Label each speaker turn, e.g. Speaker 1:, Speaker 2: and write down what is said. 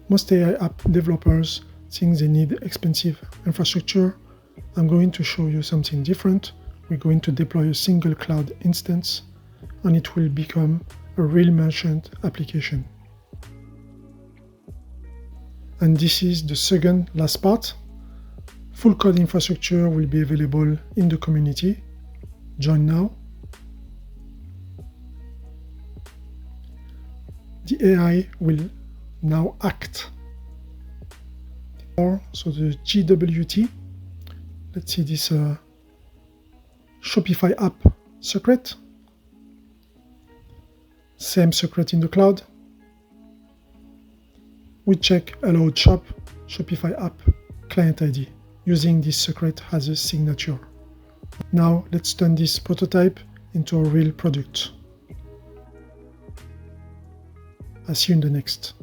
Speaker 1: Most AI app developers think they need expensive infrastructure. I'm going to show you something different. We're going to deploy a single cloud instance, and it will become a real merchant application. And this is the second last part. Full code infrastructure will be available in the community. Join now. The AI will now act. So the GWT, let's see this Shopify app secret. Same secret in the cloud. We check allowed shop, Shopify app, client ID, using this secret as a signature. Now let's turn this prototype into a real product. I'll see you in the next.